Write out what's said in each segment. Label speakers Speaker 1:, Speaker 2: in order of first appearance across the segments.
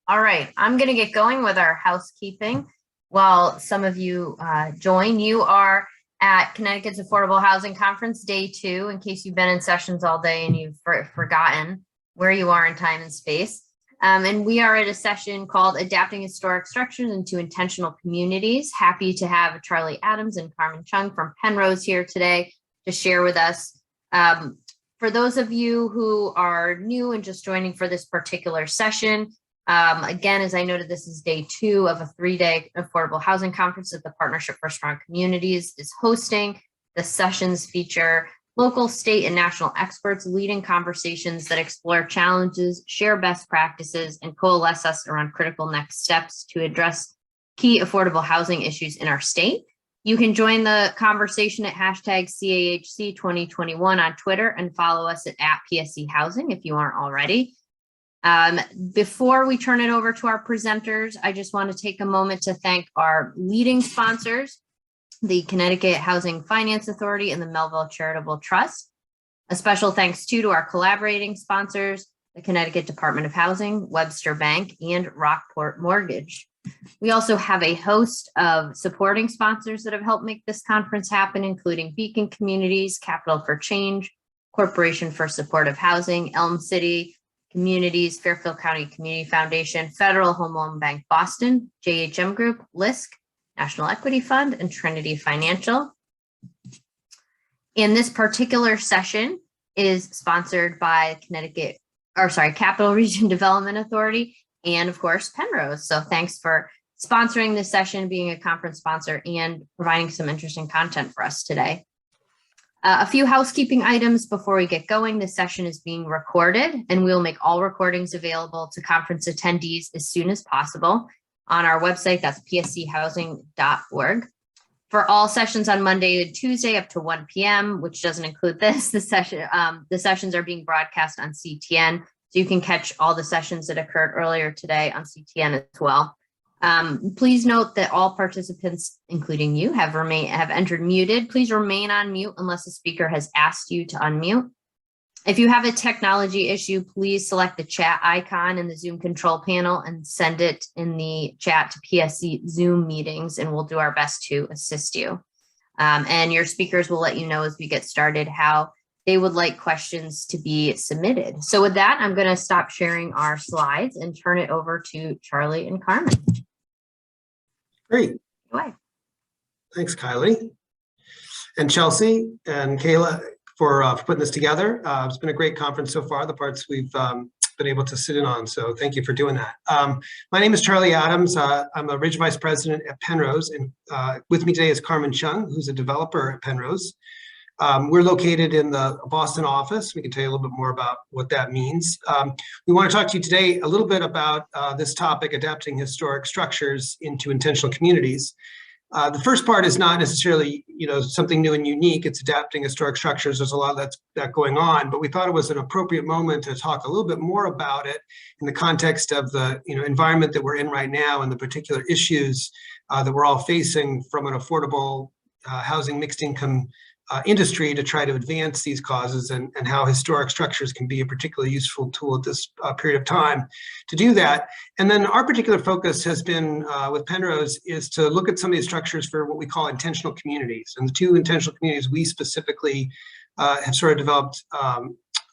Speaker 1: All right, I'm going to get going with our housekeeping while some of you join. You are at Connecticut's Affordable Housing Conference, Day 2, in case you've been in sessions all day and you've forgotten where you are in time and space. And we are at a session called Adapting Historic Structures into Intentional Communities. Happy to have Charlie Adams and Karmen Cheung from Pennrose here today to share with us. For those of you who are new and just joining for this particular session, again, as I noted, this is day 2 of a 3-day affordable housing conference that the Partnership for Strong Communities is hosting. The sessions feature local, state, and national experts leading conversations that explore challenges, share best practices, and coalesce us around critical next steps to address key affordable housing issues in our state. You can join the conversation at hashtag CAHC 2021 on Twitter and follow us at PSC Housing if you aren't already. Before we turn it over to our presenters, I just want to take a moment to thank our leading sponsors, the Connecticut Housing Finance Authority and the Melville Charitable Trust. A special thanks to our collaborating sponsors, the Connecticut Department of Housing, Webster Bank, and Rockport Mortgage. We also have a host of supporting sponsors that have helped make this conference happen, including Beacon Communities, Capital for Change, Corporation for Supportive Housing, Elm City Communities, Fairfield County Community Foundation, Federal Home Loan Bank Boston, JHM Group, LISC, National Equity Fund, and Trinity Financial. And this particular session is sponsored by Capital Region Development Authority, and of course, Pennrose. So thanks for sponsoring this session, being a conference sponsor, and providing some interesting content for us today. A few housekeeping items before we get going. This session is being recorded, and we'll make all recordings available to conference attendees as soon as possible on our website. That's pschousing.org. For all sessions on Monday and Tuesday up to 1 p.m., which doesn't include this, the sessions are being broadcast on CTN, so you can catch all the sessions that occurred earlier today on CTN as well. Please note that all participants, including you, have entered muted. Please remain on mute unless the speaker has asked you to unmute. If you have a technology issue, please select the chat icon in the Zoom control panel and send it in the chat to PSC Zoom meetings, and we'll do our best to assist you. And your speakers will let you know as we get started how they would like questions to be submitted. So with that, I'm going to stop sharing our slides and turn it over to Charlie and Karmen.
Speaker 2: Great.
Speaker 1: Go ahead.
Speaker 2: Thanks, Kylie. And Chelsea and Kayla for putting this together. It's been a great conference so far, the parts we've been able to sit in on. So thank you for doing that. My name is Charlie Adams. I'm a Region Vice President at Pennrose, and with me today is Karmen Cheung, who's a developer at Pennrose. We're located in the Boston office. We can tell you a little bit more about what that means. We want to talk to you today a little bit about this topic, adapting historic structures into intentional communities. The first part is not necessarily, something new and unique. It's adapting historic structures. There's a lot of that going on, but we thought it was an appropriate moment to talk a little bit more about it in the context of the environment that we're in right now and the particular issues that we're all facing from an affordable housing mixed income industry to try to advance these causes, and how historic structures can be a particularly useful tool at this period of time to do that. And then our particular focus has been with Pennrose is to look at some of these structures for what we call intentional communities. And the 2 intentional communities we specifically have sort of developed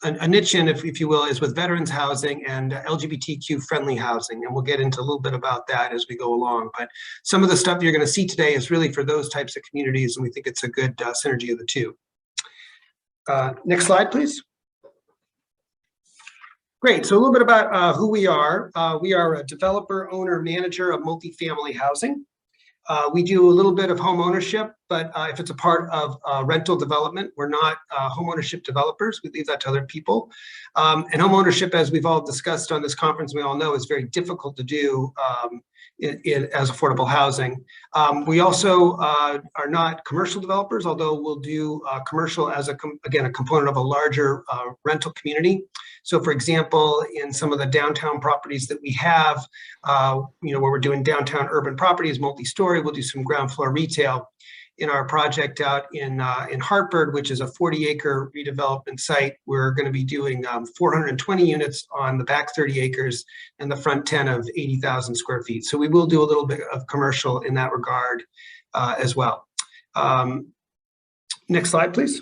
Speaker 2: a niche in, if you will, is with veterans housing and LGBTQ friendly housing. And we'll get into a little bit about that as we go along. But some of the stuff you're going to see today is really for those types of communities, and we think it's a good synergy of the 2. Next slide, please. Great. So a little bit about who we are. We are a developer, owner, manager of multifamily housing. We do a little bit of home ownership, but if it's a part of rental development, we're not home ownership developers. We leave that to other people. And home ownership, as we've all discussed on this conference, we all know is very difficult to do as affordable housing. We also are not commercial developers, although we'll do commercial as a component of a larger rental community. So for example, in some of the downtown properties that we have, where we're doing downtown urban properties, multi-story, we'll do some ground floor retail. in our project out in Hartford, which is a 40-acre redevelopment site. We're going to be doing 420 units on the back 30 acres and the front 10 of 80,000 square feet. So we will do a little bit of commercial in that regard as well. Next slide, please.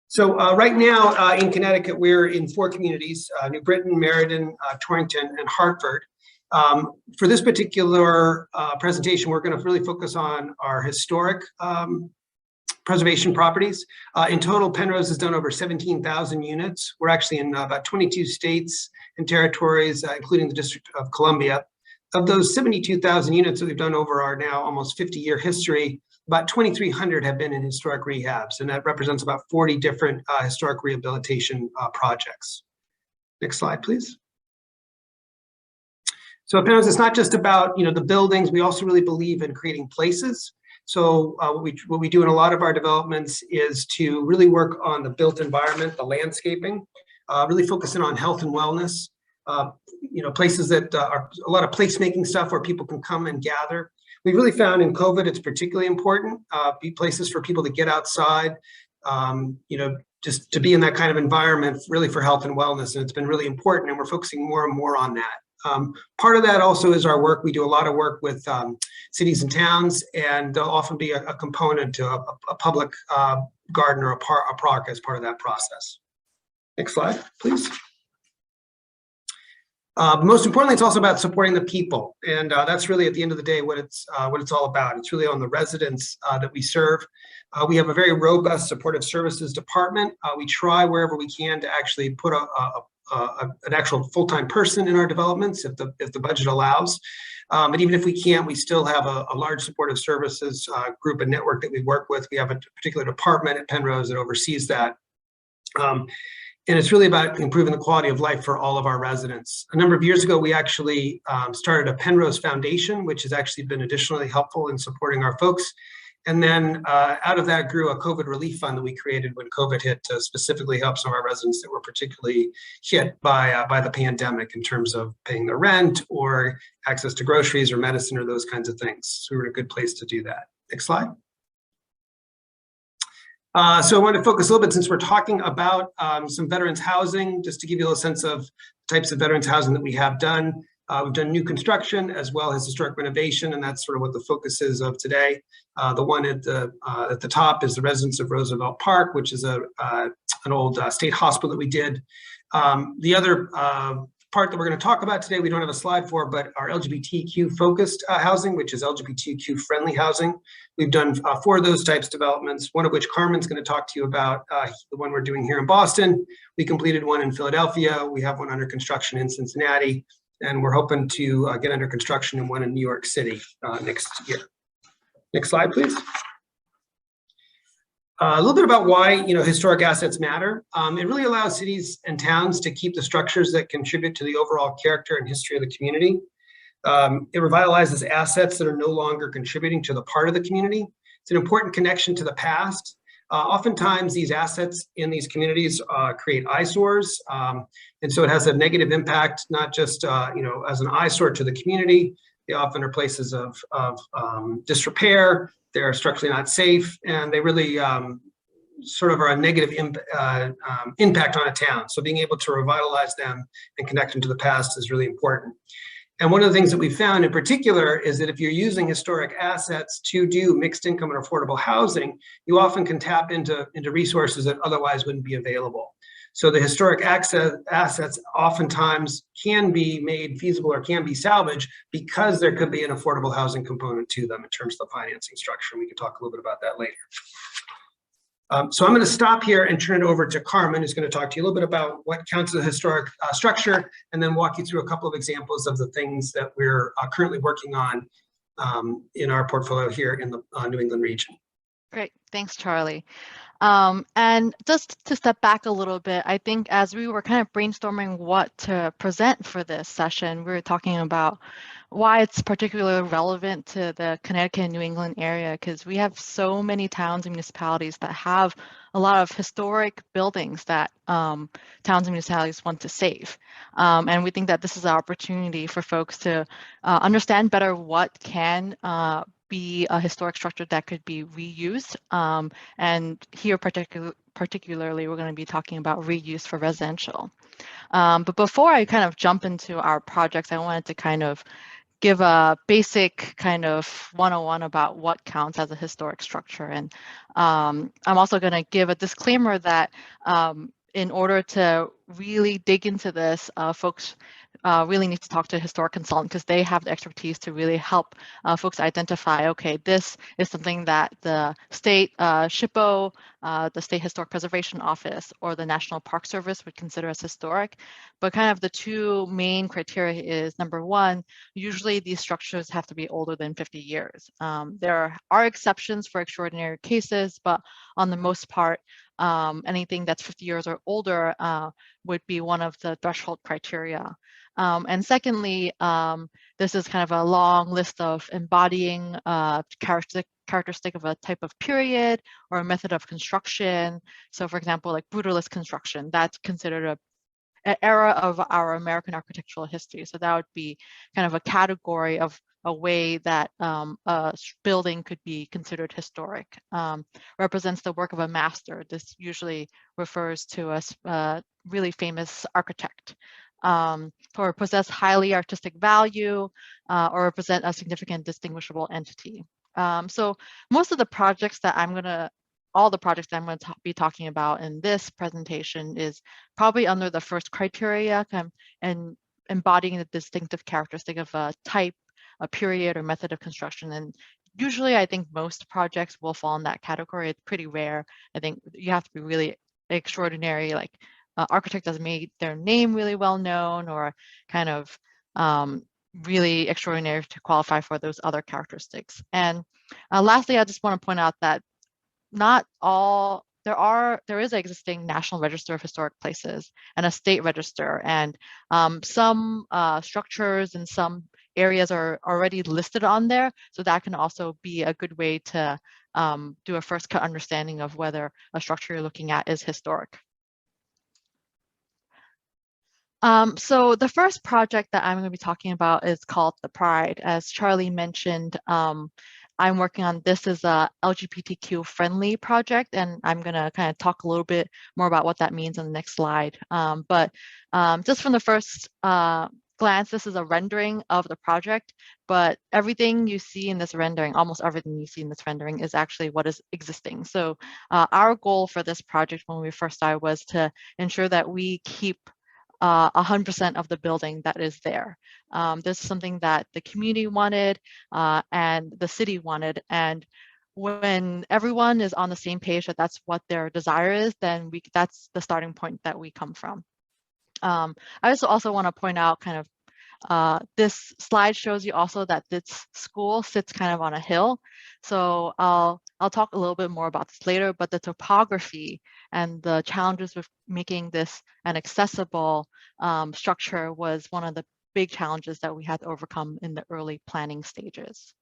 Speaker 2: So right now in Connecticut, we're in 4 communities, New Britain, Meriden, Torrington, and Hartford. For this particular presentation, we're going to really focus on our historic preservation properties. In total, Pennrose has done over 17,000 units. We're actually in about 22 states and territories, including the District of Columbia. Of those 72,000 units that we've done over our now almost 50-year history, about 2,300 have been in historic rehabs, and that represents about 40 different historic rehabilitation projects. Next slide, please. So at Pennrose, it's not just about the buildings. We also really believe in creating places. So what we do in a lot of our developments is to really work on the built environment, the landscaping, really focusing on health and wellness. Places that are a lot of placemaking stuff where people can come and gather. We really found in COVID it's particularly important. Be places for people to get outside, just to be in that kind of environment, really for health and wellness, and it's been really important, and we're focusing more and more on that. Part of that also is our work. We do a lot of work with cities and towns, and there'll often be a component to a public garden or a park as part of that process. Next slide, please. Most importantly, it's also about supporting the people, and that's really at the end of the day what it's all about. It's really on the residents that we serve. We have a very robust supportive services department. We try wherever we can to actually put an actual full-time person in our developments if the budget allows. But even if we can't, we still have a large supportive services group and network that we work with. We have a particular department at Pennrose that oversees that. And it's really about improving the quality of life for all of our residents. A number of years ago, we actually started a Pennrose Foundation, which has actually been additionally helpful in supporting our folks. And then out of that grew a COVID relief fund that we created when COVID hit to specifically help some of our residents that were particularly hit by the pandemic in terms of paying their rent or access to groceries or medicine or those kinds of things. So we were in a good place to do that. Next slide. So I want to focus a little bit, since we're talking about some veterans housing, just to give you a little sense of types of veterans housing that we have done. We've done new construction as well as historic renovation, and that's sort of what the focus is of today. The one at the top is the residence of Roosevelt Park, which is an old state hospital that we did. The other part that we're going to talk about today, we don't have a slide for, but our LGBTQ focused housing, which is LGBTQ friendly housing. We've done 4 of those types of developments, one of which Karmen's going to talk to you about, the one we're doing here in Boston. We completed one in Philadelphia. We have one under construction in Cincinnati, and we're hoping to get under construction in one in New York City next year. Next slide, please. A little bit about why historic assets matter. It really allows cities and towns to keep the structures that contribute to the overall character and history of the community. It revitalizes assets that are no longer contributing to the part of the community. It's an important connection to the past. Oftentimes these assets in these communities create eyesores, and so it has a negative impact, not just as an eyesore to the community. They often are places of disrepair. They're structurally not safe, and they really sort of are a negative impact on a town. So being able to revitalize them and connect them to the past is really important. And one of the things that we found in particular is that if you're using historic assets to do mixed income and affordable housing, you often can tap into resources that otherwise wouldn't be available. So the historic assets oftentimes can be made feasible or can be salvaged because there could be an affordable housing component to them in terms of the financing structure. And we can talk a little bit about that later. So I'm going to stop here and turn it over to Karmen, who's going to talk to you a little bit about what counts as a historic structure, and then walk you through a couple of examples of the things that we're currently working on in our portfolio here in the New England region.
Speaker 3: Great, thanks, Charlie. And just to step back a little bit, I think as we were kind of brainstorming what to present for this session, we were talking about why it's particularly relevant to the Connecticut and New England area, because we have so many towns and municipalities that have a lot of historic buildings that towns and municipalities want to save. And we think that this is an opportunity for folks to understand better what can be a historic structure that could be reused. And here particularly, we're going to be talking about reuse for residential. But before I kind of jump into our projects, I wanted to kind of give a basic kind of 101 about what counts as a historic structure. And I'm also going to give a disclaimer that in order to really dig into this, folks really need to talk to a historic consultant because they have the expertise to really help folks identify, okay, this is something that the state SHPO, the State Historic Preservation Office, or the National Park Service would consider as historic. But kind of the two main criteria is, number one, usually these structures have to be older than 50 years. There are exceptions for extraordinary cases, but on the most part, anything that's 50 years or older would be one of the threshold criteria. And secondly, this is kind of a long list of embodying characteristic of a type of period or a method of construction. So for example, like brutalist construction, that's considered an era of our American architectural history. So that would be kind of a category of a way that a building could be considered historic. Represents the work of a master. This usually refers to a really famous architect. Or possess highly artistic value, or represent a significant distinguishable entity. So most of the projects that all the projects that I'm going to be talking about in this presentation is probably under the first criteria and embodying the distinctive characteristic of a type, a period, or method of construction. And usually I think most projects will fall in that category. It's pretty rare. I think you have to be really extraordinary, like architect has made their name really well known, or kind of really extraordinary to qualify for those other characteristics. And lastly, I just want to point out that not all, there is an existing National Register of Historic Places and a state register, and some structures and some areas are already listed on there. So that can also be a good way to do a first cut understanding of whether a structure you're looking at is historic. So the first project that I'm going to be talking about is called The Pride. As Charlie mentioned, I'm working on this as a LGBTQ friendly project, and I'm going to kind of talk a little bit more about what that means on the next slide. But just from the first glance, this is a rendering of the project, but everything you see in this rendering, almost everything you see in this rendering is actually what is existing. So our goal for this project when we first started was to ensure that we keep 100% of the building that is there. This is something that the community wanted and the city wanted. And when everyone is on the same page that that's what their desire is, then that's the starting point that we come from. I also want to point out kind of this slide shows you also that this school sits kind of on a hill. So I'll talk a little bit more about this later, but the topography and the challenges with making this an accessible structure was one of the big challenges that we had to overcome in the early planning stages.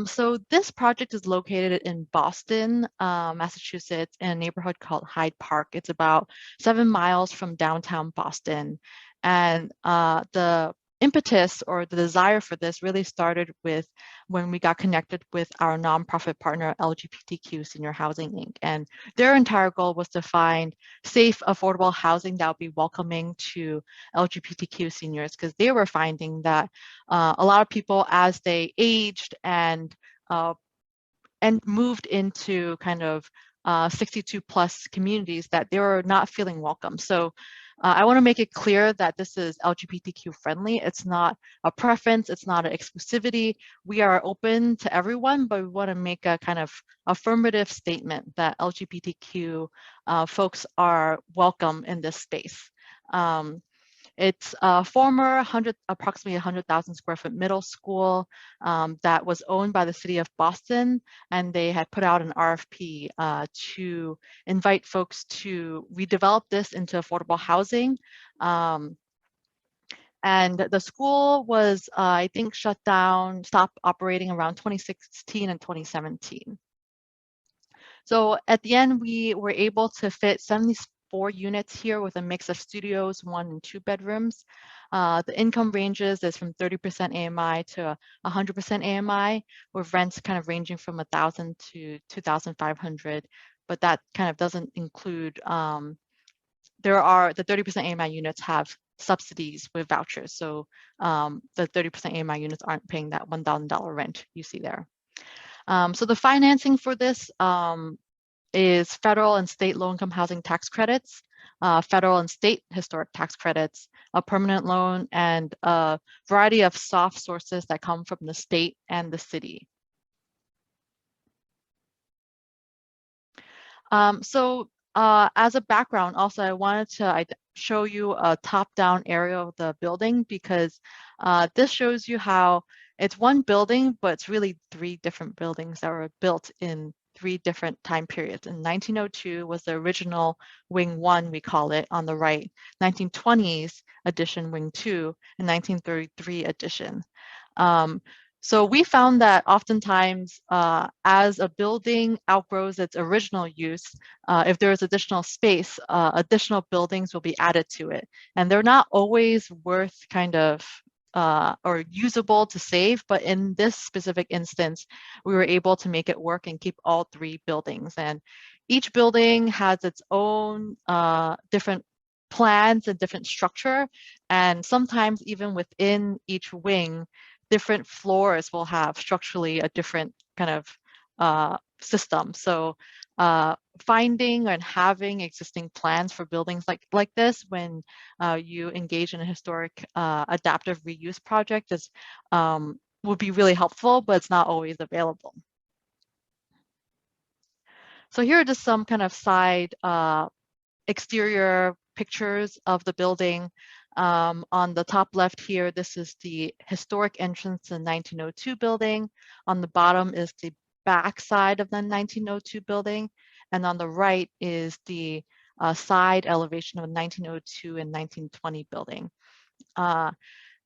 Speaker 3: So this project is located in Boston, Massachusetts, in a neighborhood called Hyde Park. It's about 7 miles from downtown Boston. And the impetus or the desire for this really started with when we got connected with our nonprofit partner, LGBTQ Senior Housing, Inc. And their entire goal was to find safe, affordable housing that would be welcoming to LGBTQ seniors, because they were finding that a lot of people, as they aged and moved into kind of 62 plus communities, that they were not feeling welcome. So I want to make it clear that this is LGBTQ friendly. It's not a preference. It's not an exclusivity. We are open to everyone, but we want to make a kind of affirmative statement that LGBTQ folks are welcome in this space. It's a former approximately 100,000 square foot middle school that was owned by the city of Boston, and they had put out an RFP to invite folks to redevelop this into affordable housing. And the school was, I think, stopped operating around 2016 and 2017. So at the end, we were able to fit 74 units here with a mix of studios, 1 and 2 bedrooms. The income ranges is from 30% AMI to 100% AMI, with rents kind of ranging from $1,000 to $2,500. But that kind of doesn't include, the 30% AMI units have subsidies with vouchers. So the 30% AMI units aren't paying that $1,000 rent you see there. So the financing for this is federal and state low-income housing tax credits, federal and state historic tax credits, a permanent loan, and a variety of soft sources that come from the state and the city. As a background, also, I wanted to show you a top-down area of the building because this shows you how it's one building, but it's really 3 different buildings that were built in 3 different time periods. In 1902 was the original Wing 1, we call it, on the right, 1920s edition Wing 2, and 1933 edition. So we found that oftentimes as a building outgrows its original use, if there is additional space, additional buildings will be added to it. And they're not always worth kind of or usable to save, but in this specific instance, we were able to make it work and keep all 3 buildings. And each building has its own different plans and different structure. And sometimes even within each wing, different floors will have structurally a different kind of system. So finding and having existing plans for buildings like this when you engage in a historic adaptive reuse project is would be really helpful, but it's not always available. So here are just some kind of side exterior pictures of the building. On the top left here, this is the historic entrance to the 1902 building. On the bottom is the back side of the 1902 building. And on the right is the side elevation of the 1902 and 1920 building.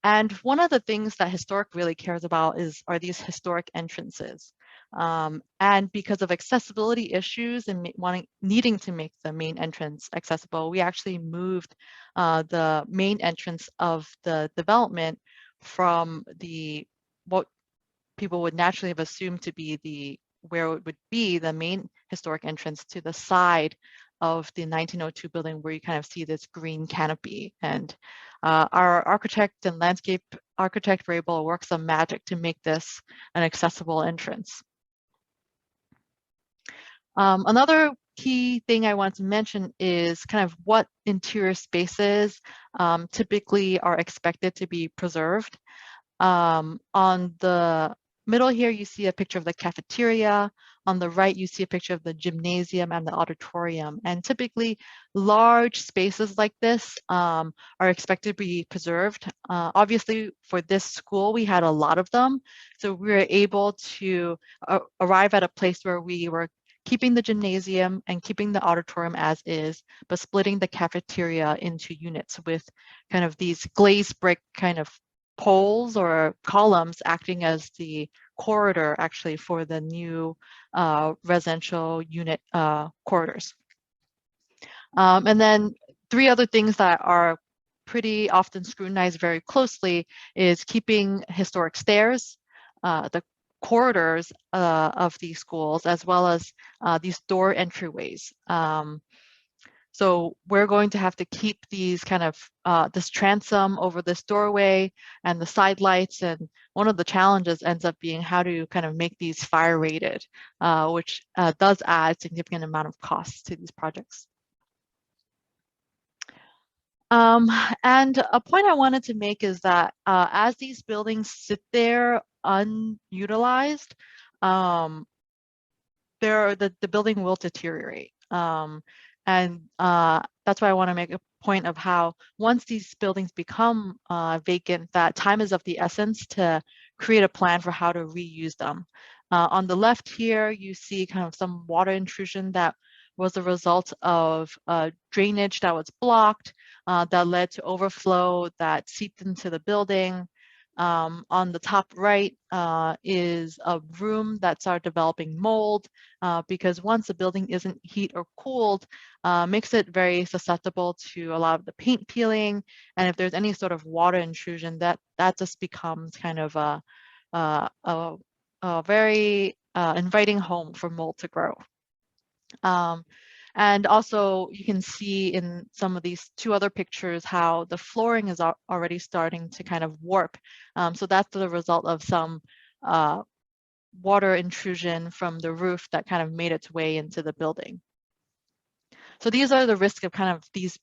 Speaker 3: And one of the things that historic really cares about are these historic entrances. And because of accessibility issues and needing to make the main entrance accessible, we actually moved the main entrance of the development from what people would naturally have assumed to be where it would be the main historic entrance to the side of the 1902 building where you kind of see this green canopy. And our architect and landscape architect were able to work some magic to make this an accessible entrance. Another key thing I want to mention is kind of what interior spaces typically are expected to be preserved. On the middle here, you see a picture of the cafeteria. On the right, you see a picture of the gymnasium and the auditorium. And typically, large spaces like this are expected to be preserved. Obviously, for this school, we had a lot of them. So we were able to arrive at a place where we were keeping the gymnasium and keeping the auditorium as is, but splitting the cafeteria into units with kind of these glazed brick kind of poles or columns acting as the corridor actually for the new residential unit corridors. And then 3 other things that are pretty often scrutinized very closely is keeping historic stairs, the corridors of these schools, as well as these door entryways. So we're going to have to keep these kind of this transom over this doorway and the side lights. And one of the challenges ends up being how to kind of make these fire rated, which does add significant amount of costs to these projects. And a point I wanted to make is that as these buildings sit there unutilized, the building will deteriorate. And that's why I want to make a point of how once these buildings become vacant, that time is of the essence to create a plan for how to reuse them. On the left here, you see kind of some water intrusion that was a result of drainage that was blocked, that led to overflow that seeped into the building. On the top right is a room that started developing mold because once a building isn't heat or cooled, makes it very susceptible to a lot of the paint peeling. And if there's any sort of water intrusion, that just becomes kind of a very inviting home for mold to grow. And also you can see in some of these two other pictures how the flooring is already starting to kind of warp. So that's the result of some water intrusion from the roof that kind of made its way into the building. So these are the risks of kind of these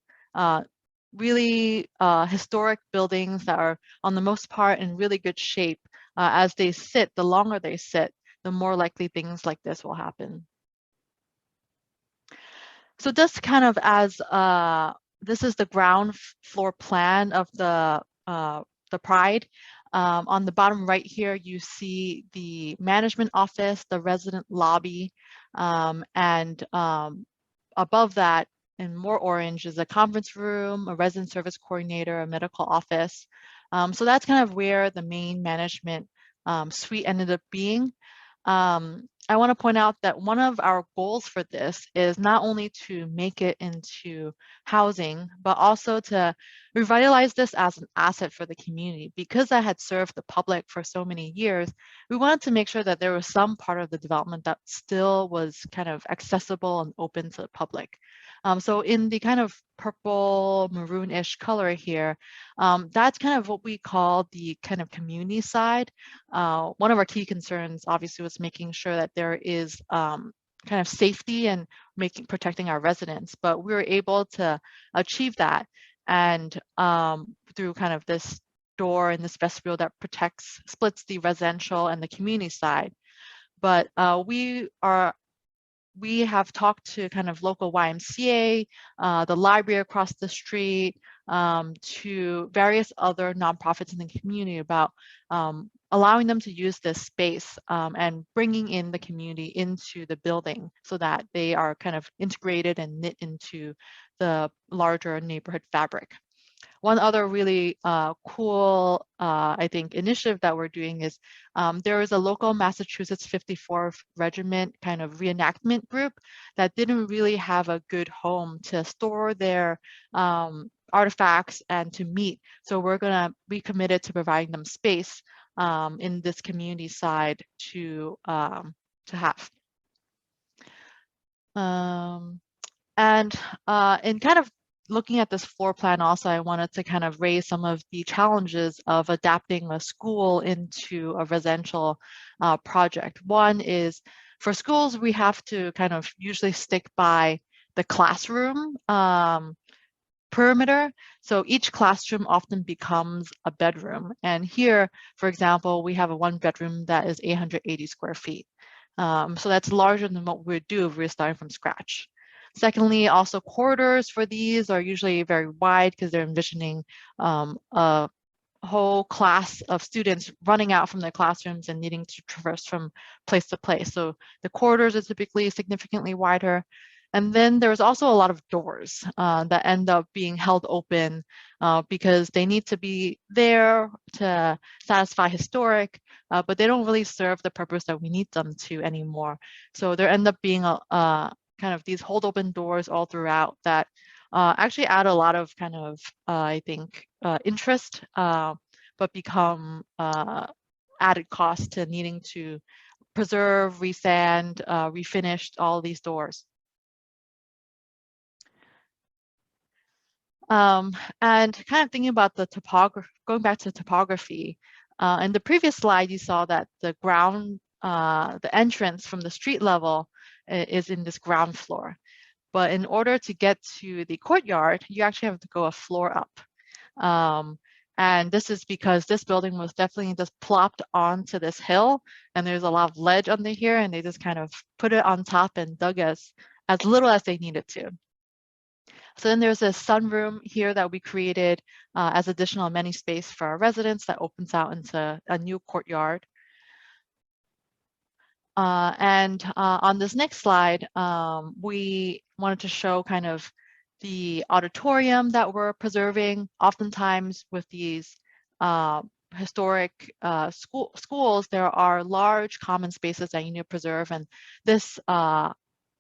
Speaker 3: really historic buildings that are on the most part in really good shape. As they sit, the longer they sit, the more likely things like this will happen. So just kind of as this is the ground floor plan of the Pride. On the bottom right here, you see the management office, the resident lobby, and above that in more orange is a conference room, a resident service coordinator, a medical office. So that's kind of where the main management suite ended up being. I want to point out that one of our goals for this is not only to make it into housing, but also to revitalize this as an asset for the community. Because I had served the public for so many years, we wanted to make sure that there was some part of the development that still was kind of accessible and open to the public. So in the kind of purple maroonish color here, that's kind of what we call the kind of community side. One of our key concerns obviously was making sure that there is kind of safety and protecting our residents, but we were able to achieve that. And through kind of this door and this vestibule that splits the residential and the community side. But we have talked to kind of local YMCA, the library across the street, to various other nonprofits in the community about allowing them to use this space and bringing in the community into the building so that they are kind of integrated and knit into the larger neighborhood fabric. One other really cool, I think, initiative that we're doing is there is a local Massachusetts 54th Regiment kind of reenactment group that didn't really have a good home to store their artifacts and to meet. So we're going to be committed to providing them space in this community side to have. And in kind of looking at this floor plan also, I wanted to kind of raise some of the challenges of adapting a school into a residential project. One is for schools, we have to kind of usually stick by the classroom perimeter. So each classroom often becomes a bedroom. And here, for example, we have a 1-bedroom that is 880 square feet. So that's larger than what we'd do if we were starting from scratch. Secondly, also corridors for these are usually very wide because they're envisioning a whole class of students running out from their classrooms and needing to traverse from place to place. So the corridors are typically significantly wider. And then there's also a lot of doors that end up being held open because they need to be there to satisfy historic, but they don't really serve the purpose that we need them to anymore. So there end up being a kind of these hold open doors all throughout that actually add a lot of kind of, I think, interest, but become added cost to needing to preserve, resand, refinish all these doors. And kind of thinking about the topography, going back to topography, in the previous slide, you saw that the ground, the entrance from the street level is in this ground floor. But in order to get to the courtyard, you actually have to go a floor up. And this is because this building was definitely just plopped onto this hill, and there's a lot of ledge under here, and they just kind of put it on top and dug as little as they needed to. So then there's a sunroom here that we created as additional amenity space for our residents that opens out into a new courtyard. On this next slide, we wanted to show kind of the auditorium that we're preserving. Oftentimes with these historic schools, there are large common spaces that you need to preserve, and this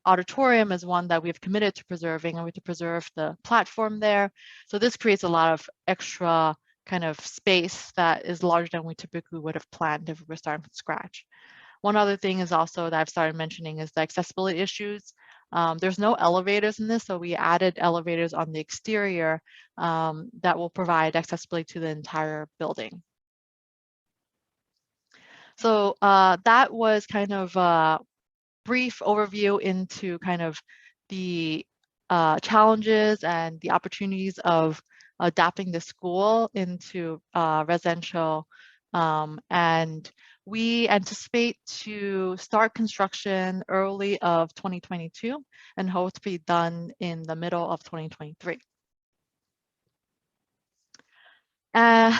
Speaker 3: auditorium is one that we've committed to preserving, and we have to preserve the platform there. So this creates a lot of extra kind of space that is larger than we typically would have planned if we were starting from scratch. One other thing is also that I've started mentioning is the accessibility issues. There's no elevators in this, so we added elevators on the exterior that will provide accessibility to the entire building. So that was kind of a brief overview into kind of the challenges and the opportunities of adapting the school into residential, and we anticipate to start construction early of 2022 and hope to be done in the middle of 2023.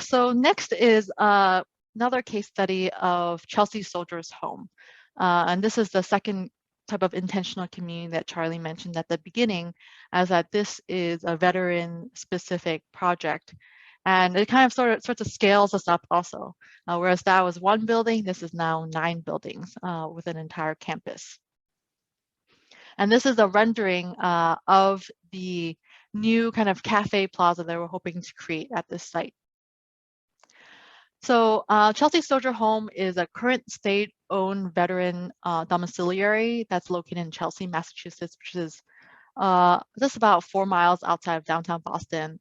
Speaker 3: So next is another case study of Chelsea Soldier's Home. And this is the second type of intentional community that Charlie mentioned at the beginning, as that this is a veteran-specific project. And it kind of sort of scales us up also. Whereas that was one building, this is now 9 buildings with an entire campus. And this is a rendering of the new kind of cafe plaza that we're hoping to create at this site. So Chelsea Soldier Home is a current state-owned veteran domiciliary that's located in Chelsea, Massachusetts, which is just about 4 miles outside of downtown Boston.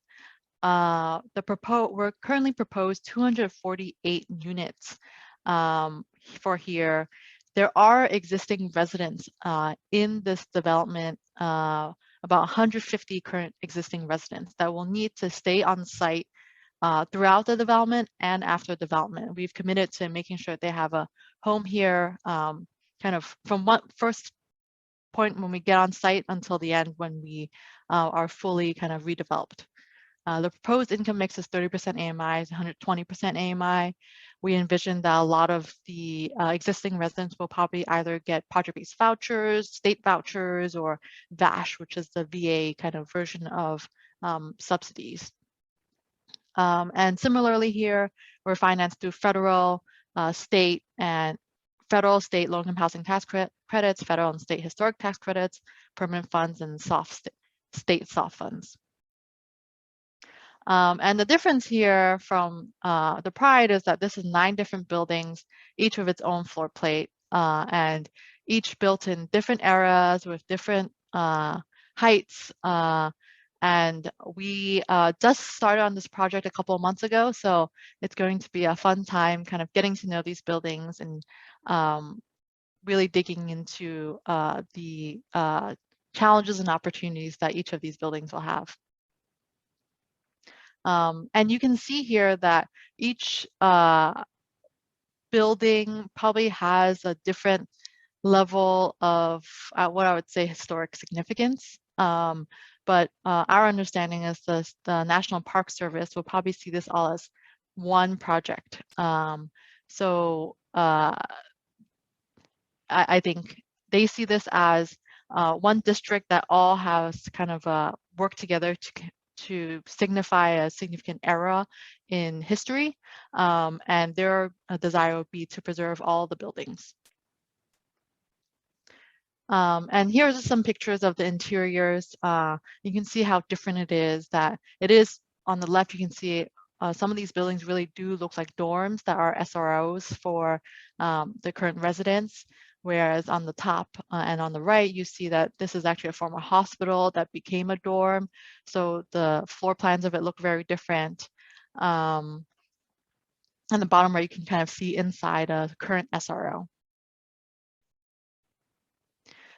Speaker 3: We're currently proposed 248 units for here. There are existing residents in this development, about 150 current existing residents that will need to stay on site throughout the development and after development. We've committed to making sure they have a home here, kind of from one first point when we get on site until the end when we are fully kind of redeveloped. The proposed income mix is 30% AMI, 120% AMI. We envision that a lot of the existing residents will probably either get project-based vouchers, state vouchers, or VASH, which is the VA kind of version of subsidies. And similarly here, we're financed through federal, state, and federal, state low-income housing tax credits, federal and state historic tax credits, permanent funds, and state soft funds. And the difference here from the Pride is that this is 9 different buildings, each with its own floor plate, and each built in different eras with different heights. And we just started on this project a couple of months ago, so it's going to be a fun time kind of getting to know these buildings and really digging into the challenges and opportunities that each of these buildings will have. And you can see here that each building probably has a different level of what I would say historic significance. But our understanding is the National Park Service will probably see this all as one project. So I think they see this as one district that all has kind of worked together to signify a significant era in history, and their desire would be to preserve all the buildings. And here are just some pictures of the interiors. You can see how different it is. That it is on the left, you can see some of these buildings really do look like dorms that are SROs for the current residents. Whereas on the top and on the right, you see that this is actually a former hospital that became a dorm. So the floor plans of it look very different. And the bottom right, you can kind of see inside a current SRO.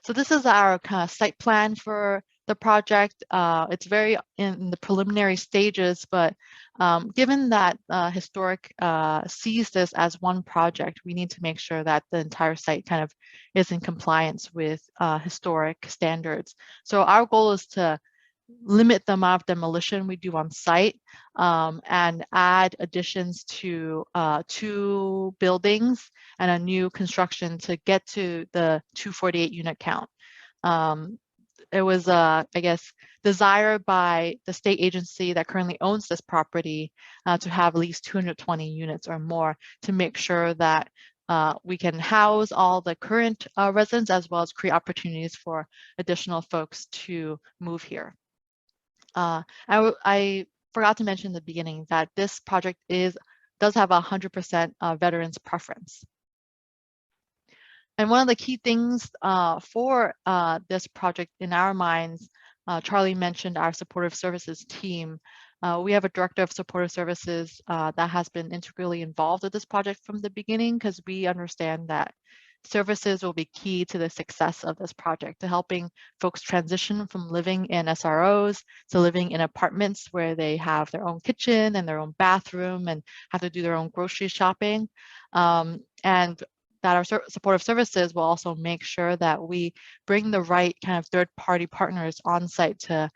Speaker 3: So this is our kind of site plan for the project. It's very in the preliminary stages, but given that Historic sees this as one project, we need to make sure that the entire site kind of is in compliance with historic standards. So our goal is to limit the amount of demolition we do on site, and add additions to 2 buildings and a new construction to get to the 248 unit count. It was, I guess, desired by the state agency that currently owns this property to have at least 220 units or more to make sure that we can house all the current residents as well as create opportunities for additional folks to move here. I forgot to mention in the beginning that this project does have 100% veterans preference. And one of the key things for this project in our minds, Charlie mentioned our supportive services team. We have a director of supportive services that has been integrally involved with this project from the beginning, because we understand that services will be key to the success of this project, to helping folks transition from living in SROs to living in apartments where they have their own kitchen and their own bathroom and have to do their own grocery shopping. And that our supportive services will also make sure that we bring the right kind of third-party partners on site to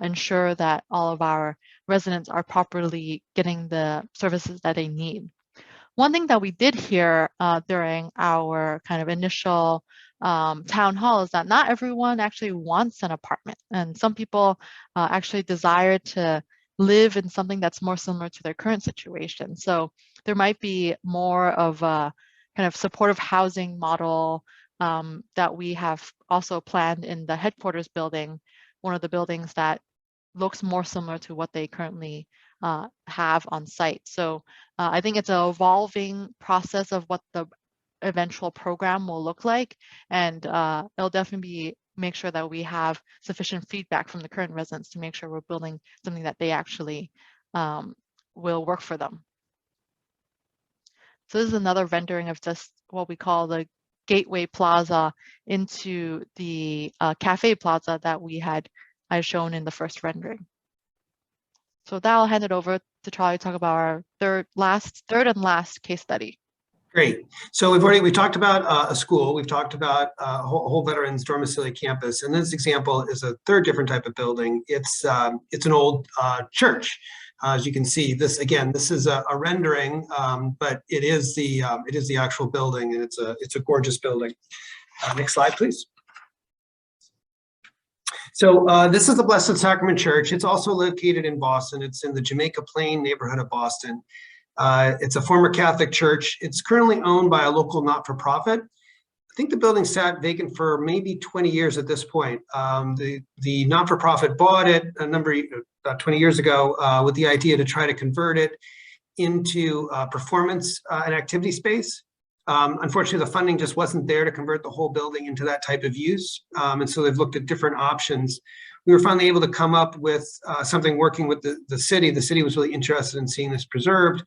Speaker 3: ensure that all of our residents are properly getting the services that they need. One thing that we did hear during our kind of initial town hall is that not everyone actually wants an apartment, and some people actually desire to live in something that's more similar to their current situation. So there might be more of a kind of supportive housing model that we have also planned in the headquarters building, one of the buildings that looks more similar to what they currently have on site. So I think it's an evolving process of what the eventual program will look like, and it'll definitely make sure that we have sufficient feedback from the current residents to make sure we're building something that they actually will work for them. So this is another rendering of just what we call the gateway plaza into the cafe plaza that I shown in the first rendering. So that I'll hand it over to Charlie to talk about our third and last case study.
Speaker 2: Great. So we talked about a school. We've talked about a whole veterans dormitory campus, and this example is a third different type of building. It's an old church. As you can see, this is a rendering, but it is the actual building, and it's a gorgeous building. Next slide, please. So this is the Blessed Sacrament Church. It's also located in Boston. It's in the Jamaica Plain neighborhood of Boston. It's a former Catholic church. It's currently owned by a local not-for-profit. I think the building sat vacant for maybe 20 years at this point. The not-for-profit bought it about 20 years ago with the idea to try to convert it into performance and activity space. Unfortunately, the funding just wasn't there to convert the whole building into that type of use. And so they've looked at different options. We were finally able to come up with something working with the city. The city was really interested in seeing this preserved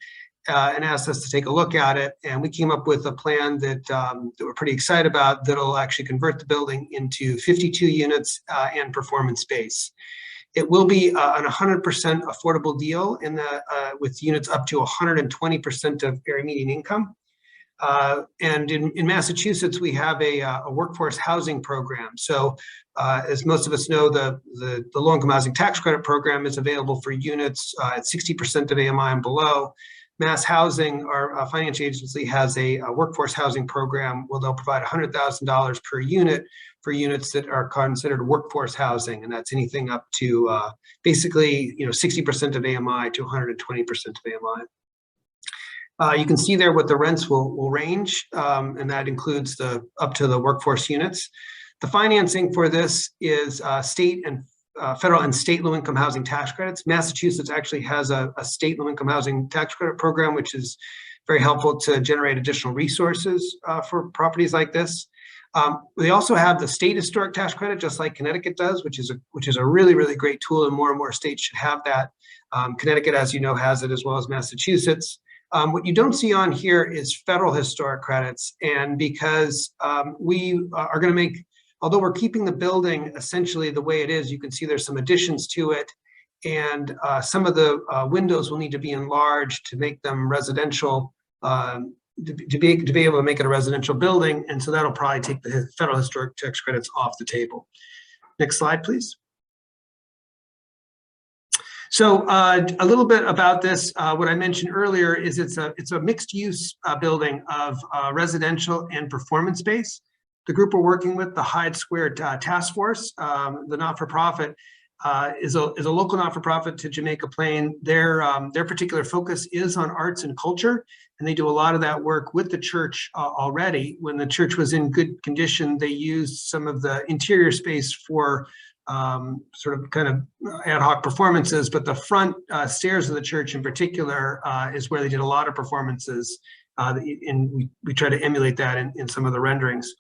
Speaker 2: and asked us to take a look at it. And we came up with a plan that we're pretty excited about, that'll actually convert the building into 52 units and performance space. It will be an 100% affordable deal with units up to 120% of area median income. And in Massachusetts, we have a workforce housing program. So as most of us know, the low-income housing tax credit program is available for units at 60% of AMI and below. Mass Housing, our finance agency, has a workforce housing program where they'll provide $100,000 per unit for units that are considered workforce housing, and that's anything up to basically 60% of AMI to 120% of AMI. You can see there what the rents will range, and that includes up to the workforce units. The financing for this is state and federal and state low-income housing tax credits. Massachusetts actually has a state low-income housing tax credit program, which is very helpful to generate additional resources for properties like this. They also have the state historic tax credit, just like Connecticut does, which is a really, really great tool, and more states should have that. Connecticut, as you know, has it, as well as Massachusetts. What you don't see on here is federal historic credits, and because we are going to make, although we're keeping the building essentially the way it is, you can see there's some additions to it, and some of the windows will need to be enlarged to make them residential, to be able to make it a residential building, and so that'll probably take the federal historic tax credits off the table. Next slide, please. So a little bit about this, what I mentioned earlier is it's a mixed use building of residential and performance space. The group we're working with, the Hyde Square Task Force, the not-for-profit, is a local not-for-profit to Jamaica Plain. Their particular focus is on arts and culture, and they do a lot of that work with the church already. When the church was in good condition, they used some of the interior space for sort of kind of ad hoc performances, but the front stairs of the church in particular is where they did a lot of performances, and we try to emulate that in some of the renderings.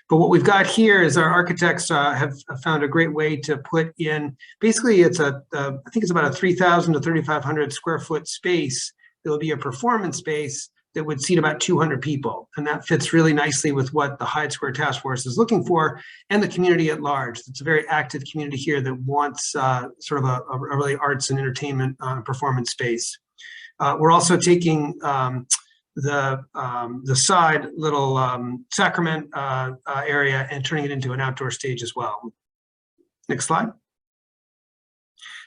Speaker 2: But what we've got here is our architects have found a great way to put in, basically it's I think it's about a 3,000 to 3,500 square foot space. There'll be a performance space that would seat about 200 people. And that fits really nicely with what the Hyde Square Task Force is looking for and the community at large. It's a very active community here that wants sort of a really arts and entertainment performance space. We're also taking the side little Sacrament area and turning it into an outdoor stage as well. Next slide.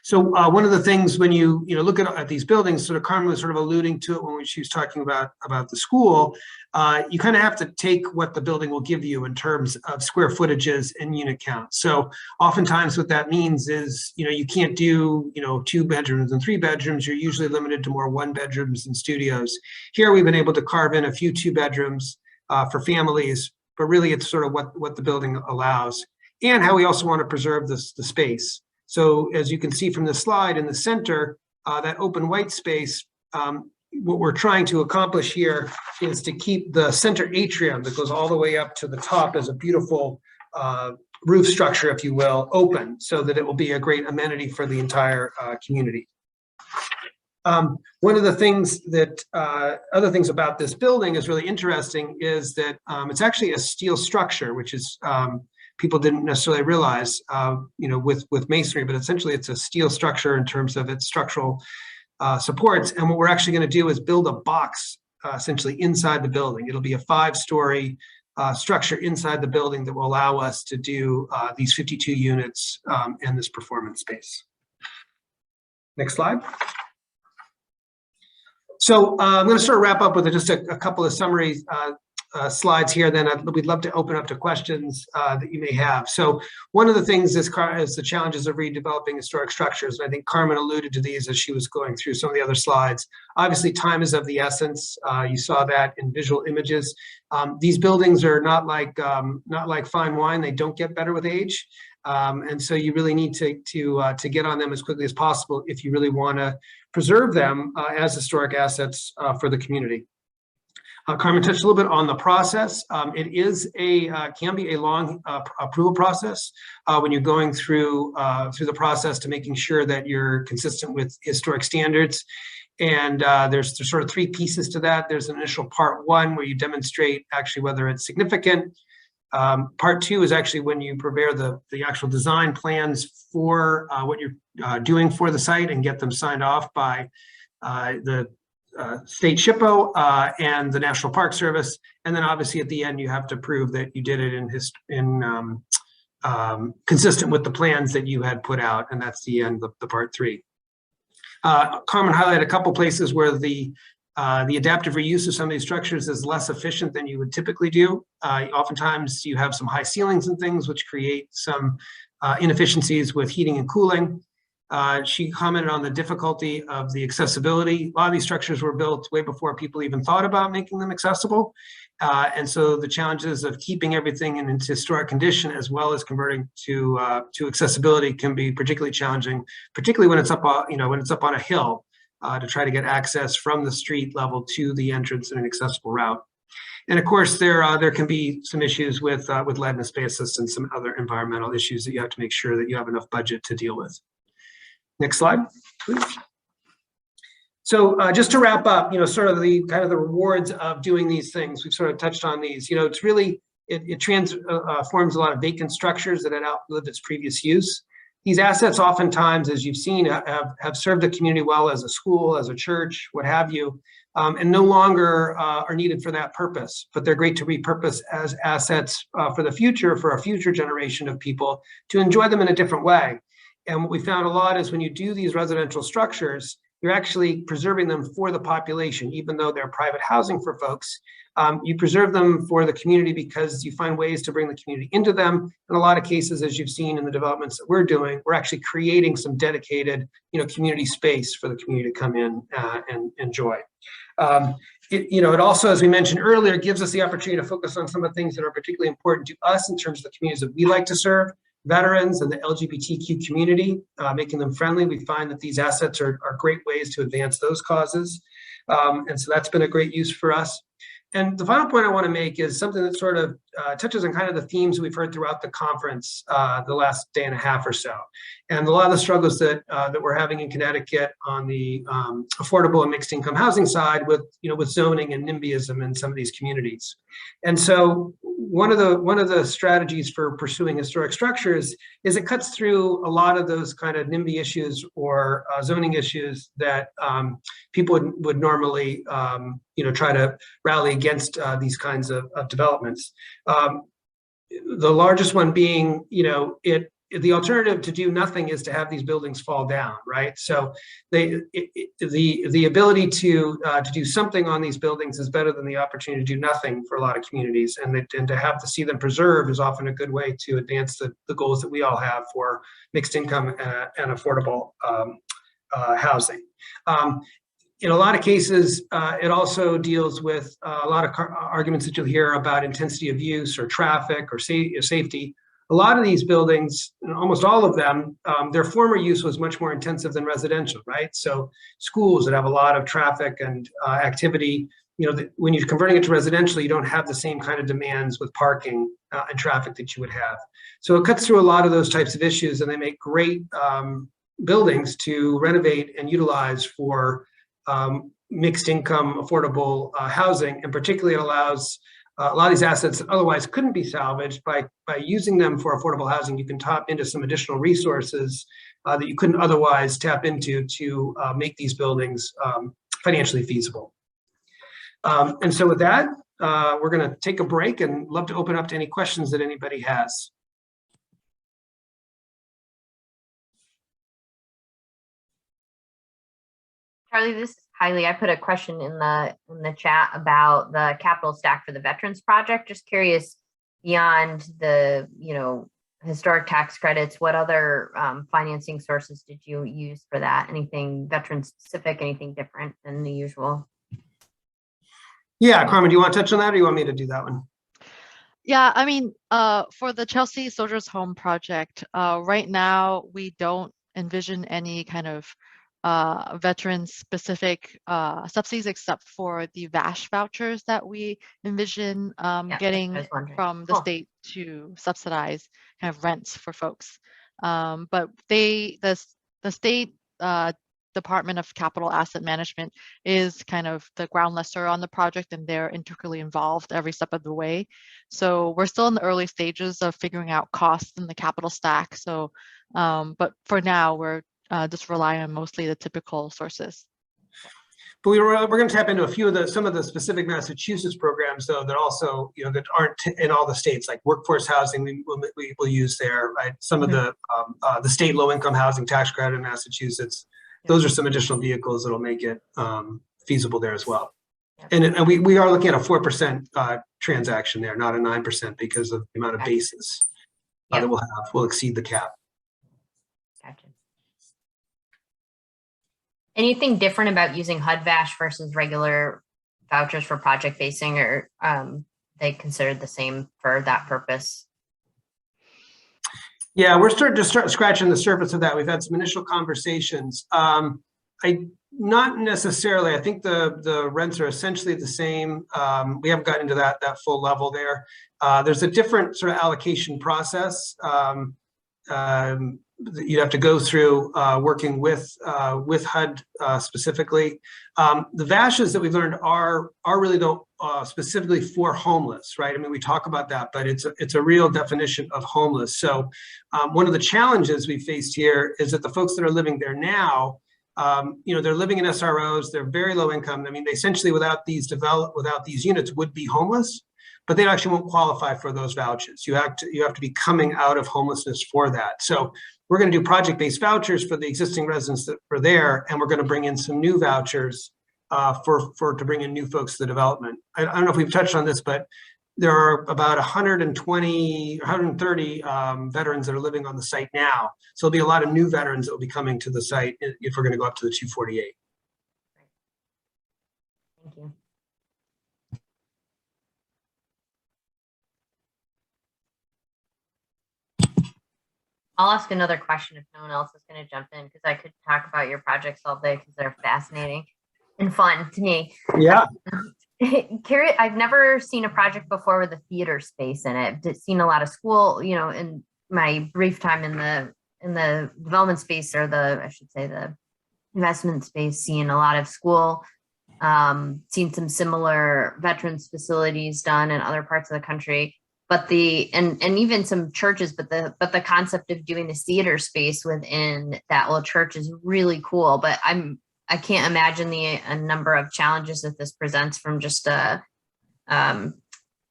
Speaker 2: So one of the things when you look at these buildings, sort of Karmen was sort of alluding to it when she was talking about the school, you kind of have to take what the building will give you in terms of square footages and unit count. So oftentimes what that means is, you can't do, 2 bedrooms and 3 bedrooms. You're usually limited to more 1 bedrooms and studios. Here we've been able to carve in a few 2 bedrooms for families, but really it's sort of what the building allows and how we also want to preserve the space. So as you can see from the slide in the center, that open white space, what we're trying to accomplish here is to keep the center atrium that goes all the way up to the top as a beautiful roof structure, if you will, open so that it will be a great amenity for the entire community. One of the things that, other things about this building is really interesting is that it's actually a steel structure, which is, people didn't necessarily realize, with masonry, but essentially it's a steel structure in terms of its structural supports. And what we're actually going to do is build a box essentially inside the building. It'll be a 5-story structure inside the building that will allow us to do these 52 units in this performance space. Next slide. So I'm going to sort of wrap up with just a couple of summary slides here, then we'd love to open up to questions that you may have. So one of the things is the challenges of redeveloping historic structures. And I think Karmen alluded to these as she was going through some of the other slides. Obviously, time is of the essence. You saw that in visual images. These buildings are not like fine wine. They don't get better with age. And so you really need to get on them as quickly as possible if you really want to preserve them as historic assets for the community. Karmen touched a little bit on the process. It is can be a long approval process when you're going through the process to making sure that you're consistent with historic standards. And there's sort of 3 pieces to that. There's an initial part 1 where you demonstrate actually whether it's significant. Part 2 is actually when you prepare the actual design plans for what you're doing for the site and get them signed off by the state SHPO and the National Park Service, and then obviously at the end you have to prove that you did it in consistent with the plans that you had put out, and that's the end of the part 3. Karmen highlighted a couple places where the adaptive reuse of some of these structures is less efficient than you would typically do. Oftentimes you have some high ceilings and things which create some inefficiencies with heating and cooling. She commented on the difficulty of the accessibility. A lot of these structures were built way before people even thought about making them accessible. And so the challenges of keeping everything in its historic condition as well as converting to accessibility can be particularly challenging, particularly when it's up on a hill to try to get access from the street level to the entrance in an accessible route. And of course, there can be some issues with lead and asbestos and some other environmental issues that you have to make sure that you have enough budget to deal with. Next slide, please. So just to wrap up, sort of the the rewards of doing these things. We've sort of touched on these. It's really it transforms a lot of vacant structures that had outlived its previous use. These assets, oftentimes, as you've seen, have served the community well as a school, as a church, what have you, and no longer are needed for that purpose. But they're great to repurpose as assets for the future, for a future generation of people to enjoy them in a different way. And what we found a lot is when you do these residential structures, you're actually preserving them for the population, even though they're private housing for folks. You preserve them for the community because you find ways to bring the community into them. In a lot of cases, as you've seen in the developments that we're doing, we're actually creating some dedicated, community space for the community to come in and enjoy. It also, as we mentioned earlier, gives us the opportunity to focus on some of the things that are particularly important to us in terms of the communities that we like to serve. Veterans and the LGBTQ community, making them friendly. We find that these assets are great ways to advance those causes. And so that's been a great use for us. And the final point I want to make is something that sort of touches on kind of the themes we've heard throughout the conference the last day and a half or so. And a lot of the struggles that we're having in Connecticut on the affordable and mixed income housing side with zoning and NIMBYism in some of these communities. And so one of the strategies for pursuing historic structures is it cuts through a lot of those kind of NIMBY issues or zoning issues that people would normally try to rally against these kinds of developments. The largest one being, the alternative to do nothing is to have these buildings fall down, right? So the ability to do something on these buildings is better than the opportunity to do nothing for a lot of communities, and to have to see them preserved is often a good way to advance the goals that we all have for mixed income and affordable housing. In a lot of cases, it also deals with a lot of arguments that you'll hear about intensity of use or traffic or safety. A lot of these buildings, almost all of them, their former use was much more intensive than residential, right? So schools that have a lot of traffic and activity, when you're converting it to residential, you don't have the same kind of demands with parking and traffic that you would have. So it cuts through a lot of those types of issues, and they make great buildings to renovate and utilize for mixed income, affordable housing, and particularly it allows a lot of these assets that otherwise couldn't be salvaged. By using them for affordable housing, you can tap into some additional resources that you couldn't otherwise tap into to make these buildings financially feasible. And so with that, we're going to take a break and love to open up to any questions that anybody has.
Speaker 1: Charlie, this is Kylie. I put a question in the chat about the capital stack for the Veterans Project. Just curious, beyond the historic tax credits, what other financing sources did you use for that? Anything veteran specific? Anything different than the usual?
Speaker 2: Yeah, Carmen, do you want to touch on that, or you want me to do that one?
Speaker 3: Yeah, I mean, for the Chelsea Soldiers Home project, right now we don't envision any kind of veteran-specific subsidies, except for the VASH vouchers that we envision getting from the state to subsidize kind of rents for folks. But the state Department of Capital Asset Management is kind of the ground lessor on the project, and they're integrally involved every step of the way. So we're still in the early stages of figuring out costs in the capital stack. So, but for now, we're just rely on mostly the typical sources.
Speaker 2: But we're going to tap into some of the specific Massachusetts programs, though, that also that aren't in all the states, like workforce housing. We will use there, right? Some of the state low-income housing tax credit in Massachusetts. Those are some additional vehicles that will make it feasible there as well. And we are looking at a 4% transaction there, not a 9%, because of the amount of basis that we'll have. We'll exceed the cap.
Speaker 1: Gotcha. Anything different about using HUD VASH versus regular vouchers for project basing, or they considered the same for that purpose?
Speaker 2: Yeah, we're starting to scratching the surface of that. We've had some initial conversations. Not necessarily. I think the rents are essentially the same. We haven't gotten into that full level there. There's a different sort of allocation process. You'd have to go through working with HUD specifically. The VASHs that we've learned are really don't specifically for homeless, right? I mean, we talk about that, but it's a real definition of homeless. So one of the challenges we faced here is that the folks that are living there now, they're living in SROs. They're very low income. I mean, they essentially without these units would be homeless, but they actually won't qualify for those vouchers. You have to be coming out of homelessness for that. So we're going to do project-based vouchers for the existing residents that were there, and we're going to bring in some new vouchers to bring in new folks to the development. I don't know if we've touched on this, but there are about 120, 130 veterans that are living on the site now. So there'll be a lot of new veterans that will be coming to the site if we're going to go up to the 248.
Speaker 1: Thank you. I'll ask another question if no one else is going to jump in, because I could talk about your projects all day because they're fascinating and fun to me.
Speaker 2: Yeah.
Speaker 1: Curious, I've never seen a project before with a theater space in it. I've seen a lot of school, you know, in my brief time in the development space, or I should say the investment space, seeing a lot of school, seen some similar veterans facilities done in other parts of the country. But and even some churches, but the concept of doing this theater space within that little church is really cool. But I can't imagine a number of challenges that this presents from just an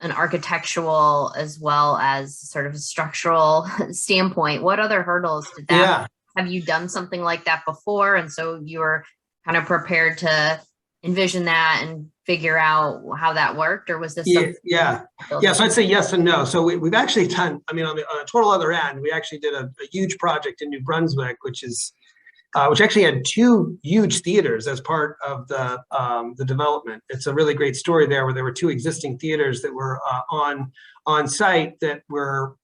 Speaker 1: architectural as well as sort of a structural standpoint. What other hurdles did that?
Speaker 2: Yeah.
Speaker 1: Have you done something like that before? And so you're kind of prepared to envision that and figure out how that worked, or was this?
Speaker 2: Yeah. So I'd say yes and no. So we've actually done, I mean, on a total other end, we actually did a huge project in New Brunswick, which actually had 2 huge theaters as part of the development. It's a really great story there, where there were 2 existing theaters that were on site that were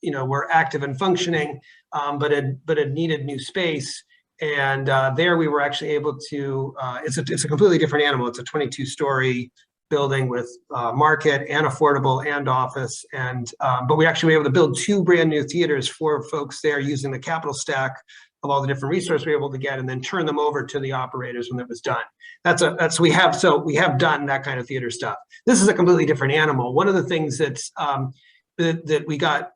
Speaker 2: active and functioning, but it needed new space. And there we were actually able to, it's a completely different animal. It's a 22-story building with market and affordable and office. And but we actually were able to build 2 brand new theaters for folks there using the capital stack of all the different resources we were able to get, and then turn them over to the operators when it was done. We have done that kind of theater stuff. This is a completely different animal. One of the things that's that we got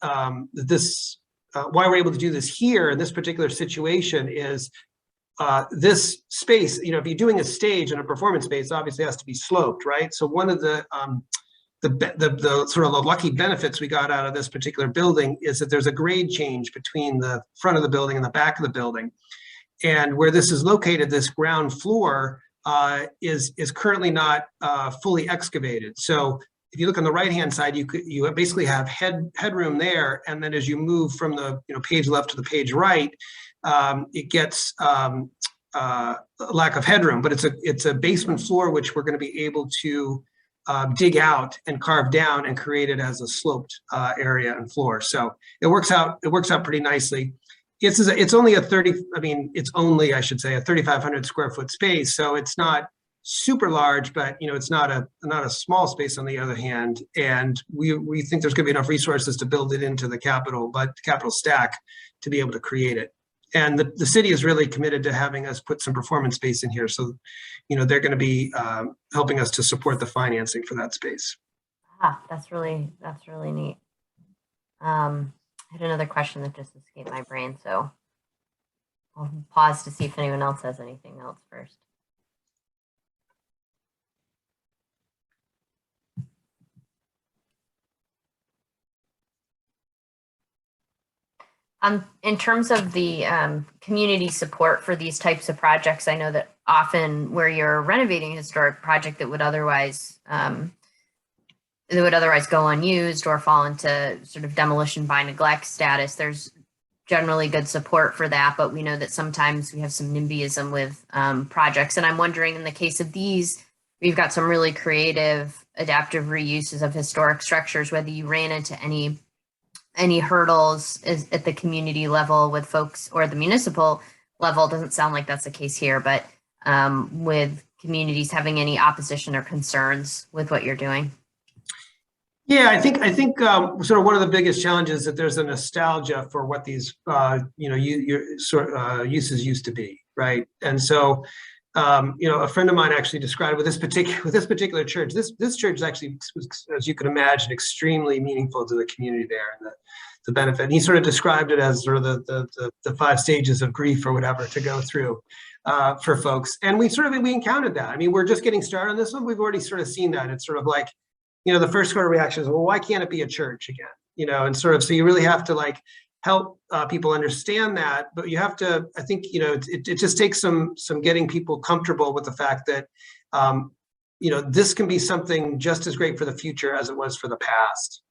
Speaker 2: why we're able to do this here in this particular situation is this space, if you're doing a stage in a performance space, obviously has to be sloped, right? So one of the sort of the lucky benefits we got out of this particular building is that there's a grade change between the front of the building and the back of the building. And where this is located, this ground floor is currently not fully excavated. So if you look on the right-hand side, you basically have headroom there, and then as you move from the page left to the page right, it gets lack of headroom. But it's a basement floor which we're going to be able to dig out and carve down and create it as a sloped area and floor. So it works out pretty nicely. It's only a 3,500 square foot space, so it's not super large, but it's not a small space on the other hand. And we think there's going to be enough resources to build it into the capital stack to be able to create it. And the city is really committed to having us put some performance space in here. So, they're going to be helping us to support the financing for that space.
Speaker 1: That's really neat. I had another question that just escaped my brain, so I'll pause to see if anyone else has anything else first. In terms of the community support for these types of projects, I know that often where you're renovating a historic project that would otherwise go unused or fall into sort of demolition by neglect status, there's generally good support for that. But we know that sometimes we have some NIMBYism with projects. And I'm wondering, in the case of these, we've got some really creative adaptive reuses of historic structures, whether you ran into any hurdles at the community level with folks, or the municipal level. Doesn't sound like that's the case here, but with communities having any opposition or concerns with what you're doing.
Speaker 2: Yeah, I think sort of one of the biggest challenges is that there's a nostalgia for what these uses used to be, right? And so a friend of mine actually described with this particular church. This church is actually, as you can imagine, extremely meaningful to the community there, and the benefit. And he sort of described it as sort of the 5 stages of grief or whatever to go through for folks. And we encountered that. I mean, we're just getting started on this one. We've already sort of seen that. It's sort of like, the first sort of reaction is, well, why can't it be a church again? And sort of, so you really have to help people understand that, but you have to, I think, it just takes some getting people comfortable with the fact that, this can be something just as great for the future as it was for the past.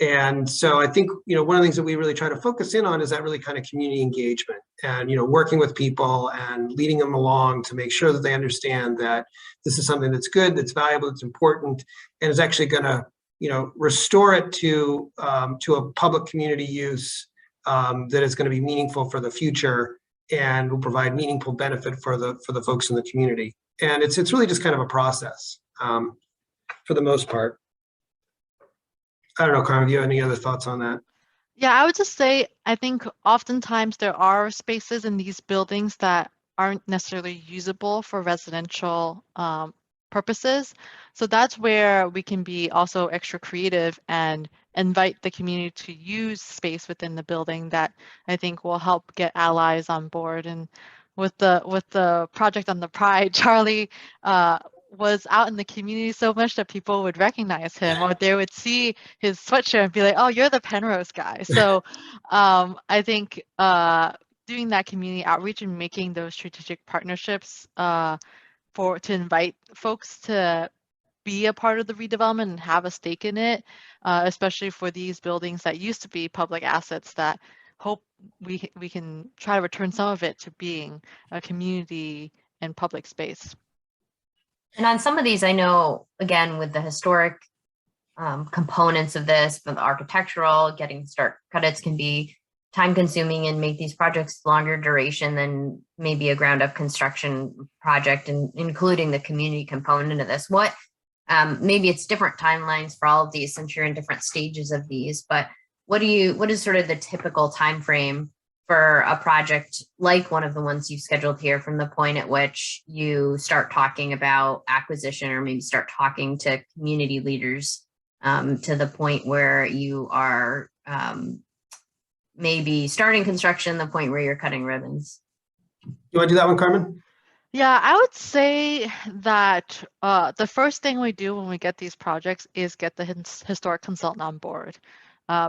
Speaker 2: And so I think, one of the things that we really try to focus in on is that really kind of community engagement and, working with people and leading them along to make sure that they understand that this is something that's good, that's valuable, that's important, and is actually going to, restore it to a public community use that is going to be meaningful for the future and will provide meaningful benefit for the folks in the community. And it's really just kind of a process for the most part. I don't know, Carmen, do you have any other thoughts on that?
Speaker 3: Yeah, I would just say, I think oftentimes there are spaces in these buildings that aren't necessarily usable for residential purposes. So that's where we can be also extra creative and invite the community to use space within the building that I think will help get allies on board. And with the project on the Pride, Charlie was out in the community so much that people would recognize him, or they would see his sweatshirt and be like, "Oh, you're the Pennrose guy." So I think doing that community outreach and making those strategic partnerships to invite folks to be a part of the redevelopment and have a stake in it, especially for these buildings that used to be public assets that hope we can try to return some of it to being a community and public space.
Speaker 1: And on some of these, I know, again, with the historic components of this, but the architectural, getting start credits can be time consuming and make these projects longer duration than maybe a ground up construction project, and including the community component of this. What maybe it's different timelines for all of these since you're in different stages of these, but what is sort of the typical time frame for a project like one of the ones you've scheduled here, from the point at which you start talking about acquisition or maybe start talking to community leaders to the point where you are maybe starting construction, the point where you're cutting ribbons?
Speaker 2: You want to do that one, Carmen?
Speaker 3: Yeah, I would say that the first thing we do when we get these projects is get the historic consultant on board.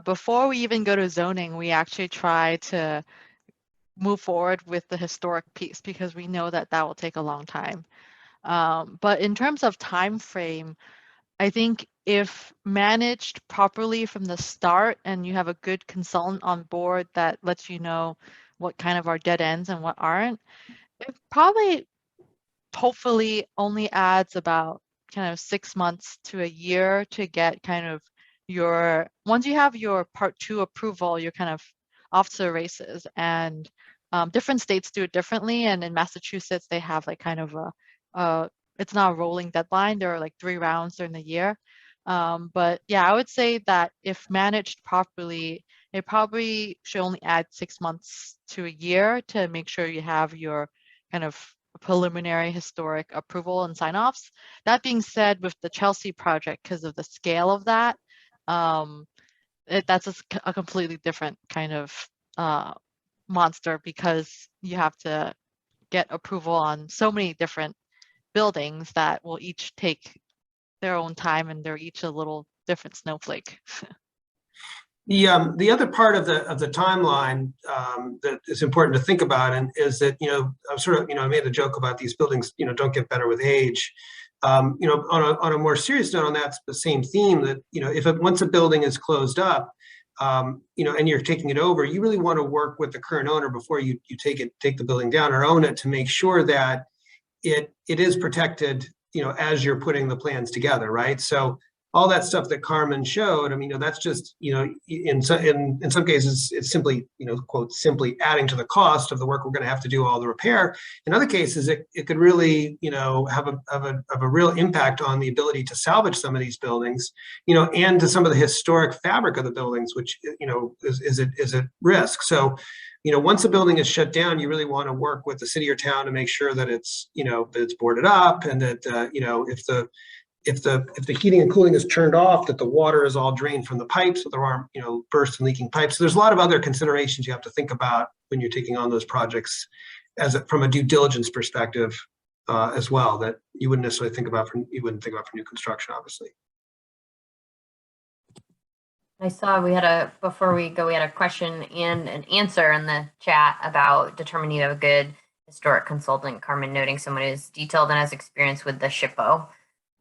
Speaker 3: Before we even go to zoning, we actually try to move forward with the historic piece because we know that will take a long time. But in terms of time frame, I think if managed properly from the start and you have a good consultant on board that lets you know what kind of are dead ends and what aren't, it probably hopefully only adds about kind of 6 months to a year to get kind of once you have your part 2 approval, you're kind of off to the races. And different states do it differently. And in Massachusetts, they have like kind of it's not a rolling deadline. There are like 3 rounds during the year. But yeah, I would say that if managed properly, it probably should only add 6 months to a year to make sure you have your kind of preliminary historic approval and sign-offs. That being said, with the Chelsea project, because of the scale of that, that's a completely different kind of monster, because you have to get approval on so many different buildings that will each take their own time, and they're each a little different snowflake.
Speaker 2: The other part of the timeline that is important to think about, and is that I made a joke about these buildings don't get better with age. On a more serious note on that, the same theme, that once a building is closed up, and you're taking it over, you really want to work with the current owner before you take the building down or own it, to make sure that it is protected as you're putting the plans together, right? So all that stuff that Carmen showed, I mean, that's just, in some cases, it's simply, quote, simply adding to the cost of the work we're going to have to do, all the repair. In other cases, it could really, have a real impact on the ability to salvage some of these buildings, and to some of the historic fabric of the buildings, which, is at risk. So, once a building is shut down, you really want to work with the city or town to make sure that it's, that it's boarded up, and that, if the heating and cooling is turned off, that the water is all drained from the pipes, so there aren't, burst and leaking pipes. So there's a lot of other considerations you have to think about when you're taking on those projects, from a due diligence perspective, as well, that you wouldn't necessarily think about for new construction, obviously.
Speaker 1: I saw before we go, we had a question and an answer in the chat about determining you have a good historic consultant, Carmen noting someone who's detailed and has experience with the SHPO.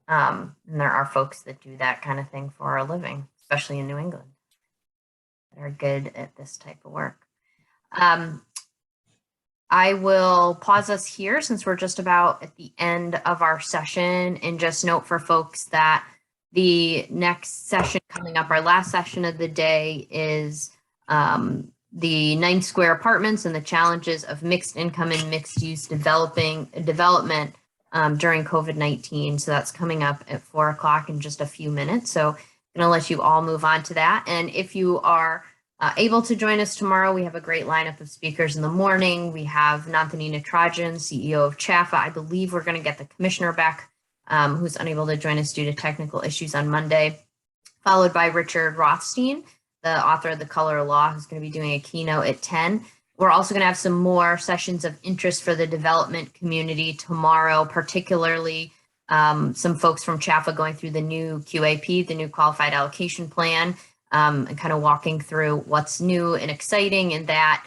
Speaker 1: And there are folks that do that kind of thing for a living, especially in New England, that are good at this type of work. I will pause us here since we're just about at the end of our session, and just note for folks that the next session coming up, our last session of the day, is the 9th Square Apartments and the challenges of mixed income and mixed use development during COVID-19. So that's coming up at 4 o'clock in just a few minutes. So I'm going to let you all move on to that. And if you are able to join us tomorrow, we have a great lineup of speakers in the morning. We have Nanthani Natarajan, CEO of CHAFA. I believe we're going to get the commissioner back, who's unable to join us due to technical issues on Monday, followed by Richard Rothstein, the author of The Color of Law, who's going to be doing a keynote at 10. We're also going to have some more sessions of interest for the development community tomorrow, particularly some folks from CHAFA going through the new QAP, the new Qualified Allocation Plan, and kind of walking through what's new and exciting in that,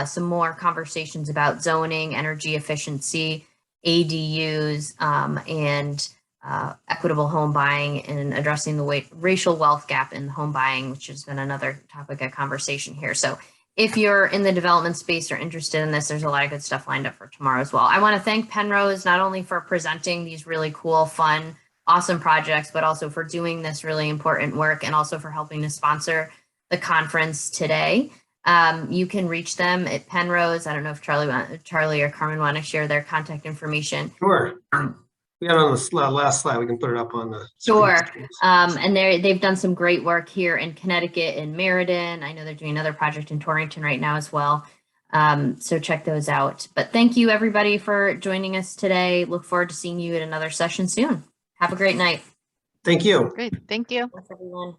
Speaker 1: some more conversations about zoning, energy efficiency, ADUs, and equitable home buying, and addressing the racial wealth gap in home buying, which has been another topic of conversation here. So if you're in the development space or interested in this, there's a lot of good stuff lined up for tomorrow as well. I want to thank Pennrose not only for presenting these really cool, fun, awesome projects, but also for doing this really important work, and also for helping to sponsor the conference today. You can reach them at Pennrose. I don't know if Charlie or Carmen want to share their contact information.
Speaker 2: Sure. We had on the last slide. We can put it up on the
Speaker 1: Sure.
Speaker 2: screen.
Speaker 1: And they've done some great work here in Connecticut and Meriden. I know they're doing another project in Torrington right now as well. So check those out. But thank you everybody for joining us today. Look forward to seeing you at another session soon. Have a great night.
Speaker 2: Thank you.
Speaker 3: Great. Thank you.
Speaker 1: Thanks, everyone.